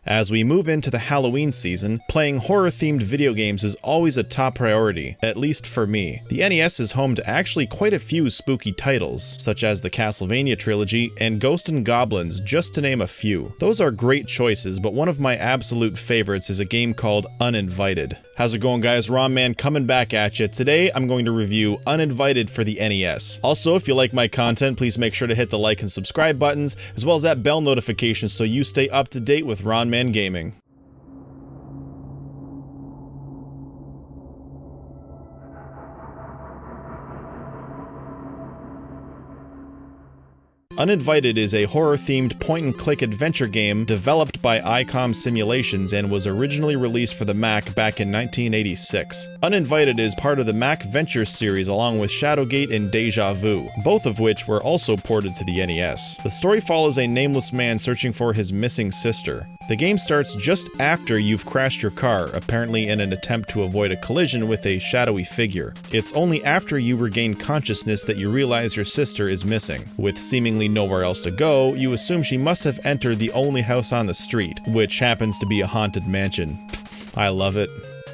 As we move into the Halloween season, playing horror-themed video games is always a top priority, at least for me. The NES is home to actually quite a few spooky titles, such as the Castlevania trilogy and Ghosts 'n Goblins, just to name a few. Those are great choices, but one of my absolute favorites is a game called Uninvited. How's it going, guys? RonMan coming back at you. Today, I'm going to review Uninvited for the NES. Also, if you like my content, please make sure to hit the like and subscribe buttons, as well as that bell notification so you stay up to date with RonMan Gaming. Uninvited is a horror-themed point-and-click adventure game developed by ICOM Simulations and was originally released for the Mac back in 1986. Uninvited is part of the Mac Ventures series along with Shadowgate and Deja-vu, both of which were also ported to the NES. The story follows a nameless man searching for his missing sister. The game starts just after you've crashed your car, apparently in an attempt to avoid a collision with a shadowy figure. It's only after you regain consciousness that you realize your sister is missing. With seemingly nowhere else to go, you assume she must have entered the only house on the street, which happens to be a haunted mansion. I love it.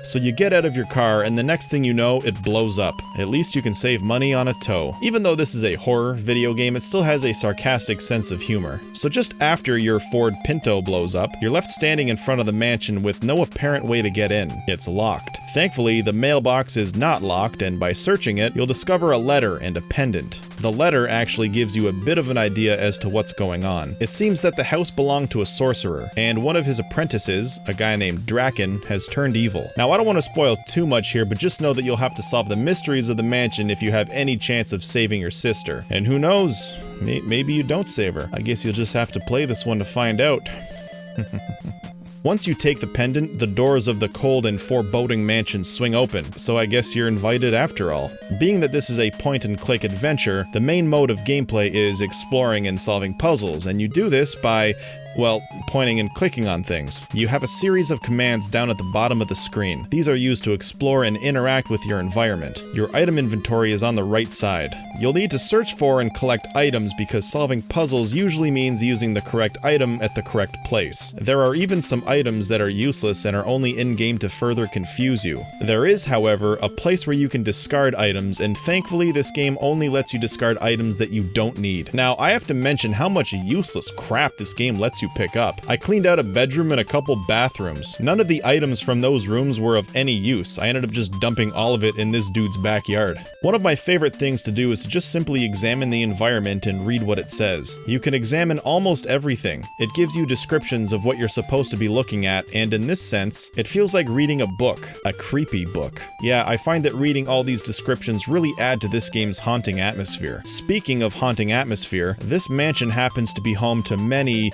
So you get out of your car, and the next thing you know, it blows up. At least you can save money on a tow. Even though this is a horror video game, it still has a sarcastic sense of humor. So just after your Ford Pinto blows up, you're left standing in front of the mansion with no apparent way to get in. It's locked. Thankfully, the mailbox is not locked, and by searching it, you'll discover a letter and a pendant. The letter actually gives you a bit of an idea as to what's going on. It seems that the house belonged to a sorcerer, and one of his apprentices, a guy named Draken, has turned evil. Now, I don't want to spoil too much here, but just know that you'll have to solve the mysteries of the mansion if you have any chance of saving your sister. And who knows, maybe you don't save her. I guess you'll just have to play this one to find out. Once you take the pendant, the doors of the cold and foreboding mansion swing open, so I guess you're invited after all. Being that this is a point-and-click adventure, the main mode of gameplay is exploring and solving puzzles, and you do this by, well, pointing and clicking on things. You have a series of commands down at the bottom of the screen. These are used to explore and interact with your environment. Your item inventory is on the right side. You'll need to search for and collect items because solving puzzles usually means using the correct item at the correct place. There are even some items that are useless and are only in-game to further confuse you. There is, however, a place where you can discard items, and thankfully this game only lets you discard items that you don't need. Now, I have to mention how much useless crap this game lets you pick up. I cleaned out a bedroom and a couple bathrooms. None of the items from those rooms were of any use. I ended up just dumping all of it in this dude's backyard. One of my favorite things to do is to just simply examine the environment and read what it says. You can examine almost everything. It gives you descriptions of what you're supposed to be looking at, and in this sense, it feels like reading a book. A creepy book. Yeah, I find that reading all these descriptions really add to this game's haunting atmosphere. Speaking of haunting atmosphere, this mansion happens to be home to many,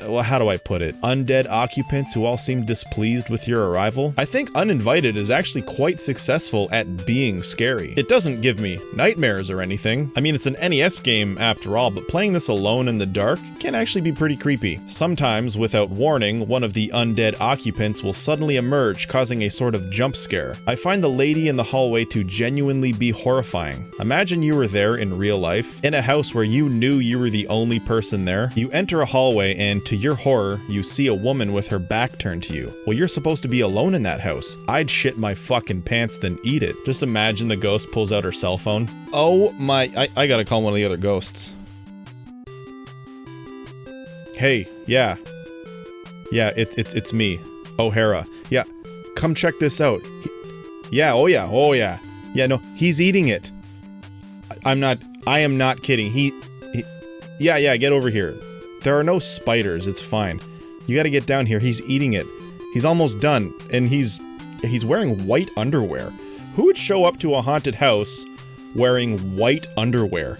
well, how do I put it? Undead occupants who all seem displeased with your arrival. I think Uninvited is actually quite successful at being scary. It doesn't give me nightmares or anything. I mean, it's an NES game after all, but playing this alone in the dark can actually be pretty creepy. Sometimes, without warning, one of the undead occupants will suddenly emerge, causing a sort of jump scare. I find the lady in the hallway to genuinely be horrifying. Imagine you were there in real life, in a house where you knew you were the only person there. You enter a hallway and to your horror, you see a woman with her back turned to you. Well, you're supposed to be alone in that house. I'd shit my fucking pants then eat it. Just imagine the ghost pulls out her cell phone. Oh my, I gotta call one of the other ghosts. Hey, yeah. Yeah, it's me, O'Hara. Yeah, come check this out. Yeah, oh yeah. Yeah, no, he's eating it. I am not kidding. Yeah, get over here. There are no spiders, it's fine. You gotta get down here, he's eating it. He's almost done, and he's wearing white underwear. Who would show up to a haunted house wearing white underwear?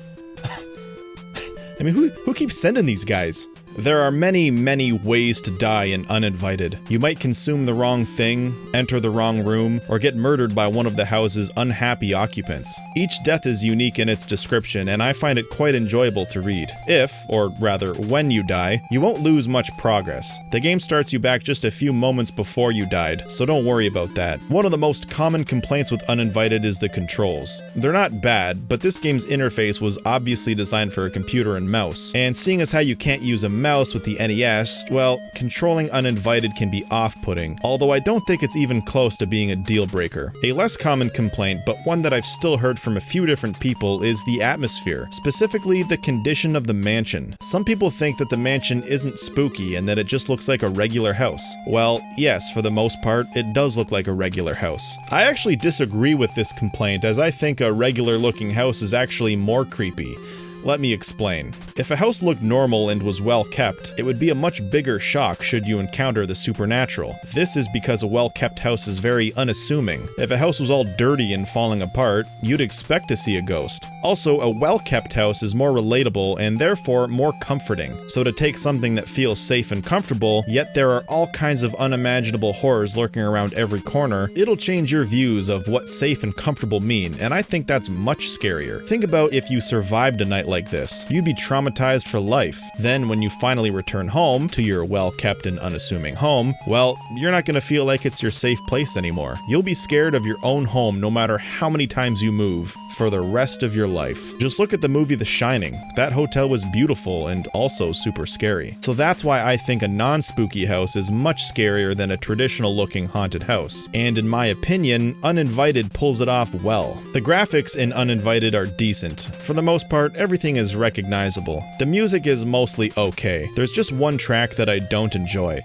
I mean, who keeps sending these guys? There are many, many ways to die in Uninvited. You might consume the wrong thing, enter the wrong room, or get murdered by one of the house's unhappy occupants. Each death is unique in its description, and I find it quite enjoyable to read. If, or rather when you die, you won't lose much progress. The game starts you back just a few moments before you died, so don't worry about that. One of the most common complaints with Uninvited is the controls. They're not bad, but this game's interface was obviously designed for a computer and mouse, and seeing as how you can't use a mouse with the NES, well, controlling Uninvited can be off-putting, although I don't think it's even close to being a deal breaker. A less common complaint, but one that I've still heard from a few different people, is the atmosphere, specifically the condition of the mansion. Some people think that the mansion isn't spooky and that it just looks like a regular house. Well, yes, for the most part, it does look like a regular house. I actually disagree with this complaint, as I think a regular-looking house is actually more creepy. Let me explain. If a house looked normal and was well kept, it would be a much bigger shock should you encounter the supernatural. This is because a well-kept house is very unassuming. If a house was all dirty and falling apart, you'd expect to see a ghost. Also, a well-kept house is more relatable and therefore more comforting. So to take something that feels safe and comfortable, yet there are all kinds of unimaginable horrors lurking around every corner, it'll change your views of what safe and comfortable mean, and I think that's much scarier. Think about if you survived a night like this. You'd be traumatized for life. Then when you finally return home to your well-kept and unassuming home, well, you're not gonna feel like it's your safe place anymore. You'll be scared of your own home no matter how many times you move for the rest of your life. Just look at the movie The Shining. That hotel was beautiful and also super scary. So that's why I think a non-spooky house is much scarier than a traditional-looking haunted house. And in my opinion, Uninvited pulls it off well. The graphics in Uninvited are decent. For the most part, everything is recognizable. The music is mostly okay. There's just one track that I don't enjoy.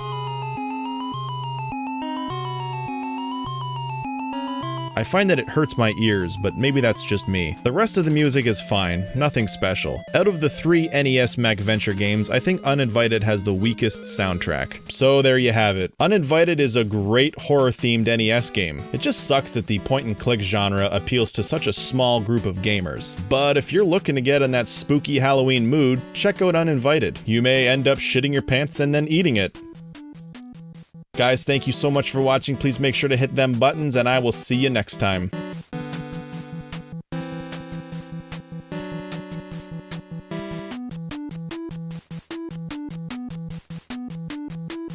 I find that it hurts my ears, but maybe that's just me. The rest of the music is fine, nothing special. Out of the 3 NES MacVenture games, I think Uninvited has the weakest soundtrack. So there you have it. Uninvited is a great horror-themed NES game. It just sucks that the point-and-click genre appeals to such a small group of gamers. But if you're looking to get in that spooky Halloween mood, check out Uninvited. You may end up shitting your pants and then eating it. Guys, thank you so much for watching. Please make sure to hit them buttons, and I will see you next time.